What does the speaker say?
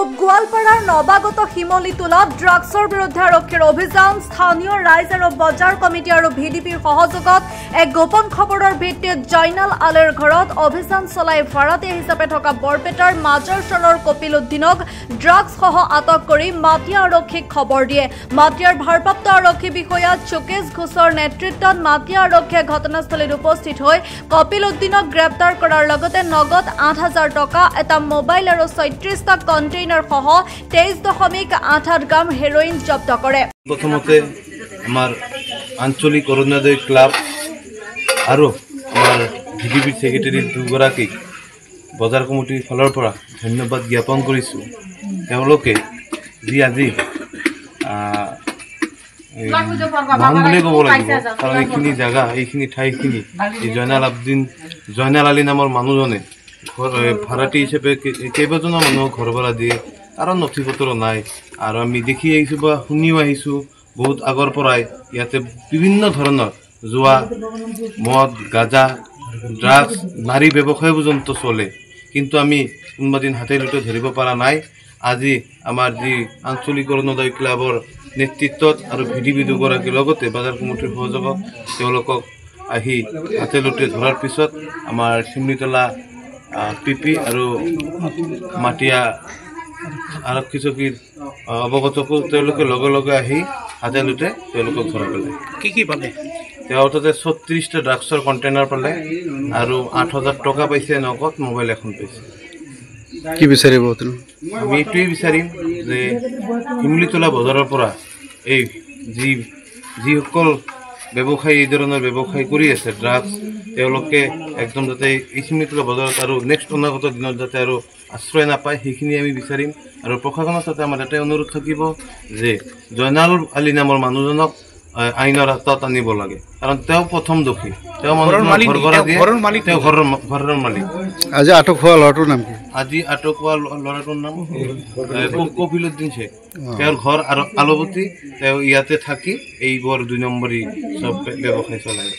পূব গোৱালপাৰাৰ নৱাগত শিমলীটোলাত ড্ৰাগছৰ বিৰুদ্ধে আৰক্ষীৰ অভিযান স্থানীয় ৰাইজ আৰু বজাৰ কমিটি আৰু ভিডিপিৰ সহযোগত এক গোপন খবৰৰ ভিত্তিত জয়নাল আলীৰ ঘৰত অভিযান চলাই ভাড়াতীয়া হিচাপে থকা বৰপেটাৰ মাজৰচৰৰ কপিল উদ্দিনক ড্ৰাগছসহ আটক কৰি মাটিয়া আৰক্ষীক খবৰ দিয়ে। মাটিয়াৰ ভাৰপ্ৰাপ্ত আৰক্ষী বিষয়া চুকেশ ঘোষৰ নেতৃত্বত মাটিয়া আৰক্ষীয়ে ঘটনাস্থলীত উপস্থিত হৈ কপিল উদ্দিনক গ্ৰেপ্তাৰ কৰাৰ লগতে নগদ ৮,০০০ টকা, এটা মোবাইল আৰু ৩৬টা কণ্টেইনাৰ সহ ২৩.৮৮ গ্ৰাম হেৰোইন জব্দ কৰে। প্ৰথমতে আমাৰ আঞ্চলিক অৰুণোদয় ক্লাব আৰু আমাৰ ভিডিপি ছেক্ৰেটাৰী দুগৰাকীক বজাৰ কমিটিৰ ফালৰ পৰা ধন্যবাদ জ্ঞাপন কৰিছোঁ। তেওঁলোকে যি আজি মহান বুলিয়ে ক'ব লাগিব, কাৰণ এইখিনি জেগা এইখিনি ঠাইখিনি জয়নাল আলী নামৰ মানুহজনে ভাড়াটী হিচাপে কেইবাজনো মানুহক ঘৰ ভাড়া দিয়ে, কাৰণ নথি পত্ৰ নাই। আৰু আমি দেখি আহিছোঁ বা শুনিও আহিছোঁ বহুত আগৰ পৰাই ইয়াতে বিভিন্ন ধৰণৰ জোৱা, মদ, গাঁজা, ড্ৰাগছ, নাৰী ব্যৱসায় পৰ্যন্ত চলে। কিন্তু আমি কোনোবাদিন হাতে লুটে ধৰিব পৰা নাই। আজি আমাৰ যি আঞ্চলিক অৰুণোদয় ক্লাবৰ নেতৃত্বত আৰু ভিডিপি দুগৰাকীৰ লগতে বজাৰ কমিটিৰ সহযোগত তেওঁলোকক আহি হাতে লুটে ধৰাৰ পিছত আমাৰ শিমলীটোলা পিপি আৰু মাটিয়া আৰক্ষী চকীৰ অৱগতকো তেওঁলোকে লগে লগে আহি হাতে লুটে তেওঁলোকক ধৰা পেলায়। কি পালে? তেওঁ তাতে ৩৬টা ড্ৰাগছৰ কণ্টেইনাৰ পালে আৰু ৮,০০০ টকা পাইছে, নগদ মোবাইল এখন পাইছে। কি বিচাৰিব? আমি এইটোৱেই বিচাৰিম যে শিমলীটোলা বজাৰৰ পৰা এই যিসকল ব্যৱসায়ী এই ধৰণৰ ব্যৱসায় কৰি আছে ড্ৰাগছ, তেওঁলোকে একদম যাতে এই শিমলীটোলা বজাৰত আৰু নেক্সট অনাগত দিনত যাতে আৰু আশ্ৰয় নাপায়, সেইখিনি আমি বিচাৰিম। আৰু প্ৰশাসনৰ তাতে আমাৰ এটাই অনুৰোধ থাকিব যে জয়নাল আলী নামৰ মানুহজনক আইনৰ হাতত আনিব লাগে, কাৰণ তেওঁ প্ৰথম দোষী। তেওঁ ঘৰৰ মালিক। আজি আটক হোৱা ল'ৰাটোৰ নাম কি? আজি আটক হোৱা ল'ৰাটোৰ নাম কপিল উদ্দিন শ্বেখ। তেওঁৰ ঘৰ আৰু আলবতী। তেওঁ ইয়াতে থাকি এইবোৰ ২ নম্বৰী চব ব্যৱসায় চলায়।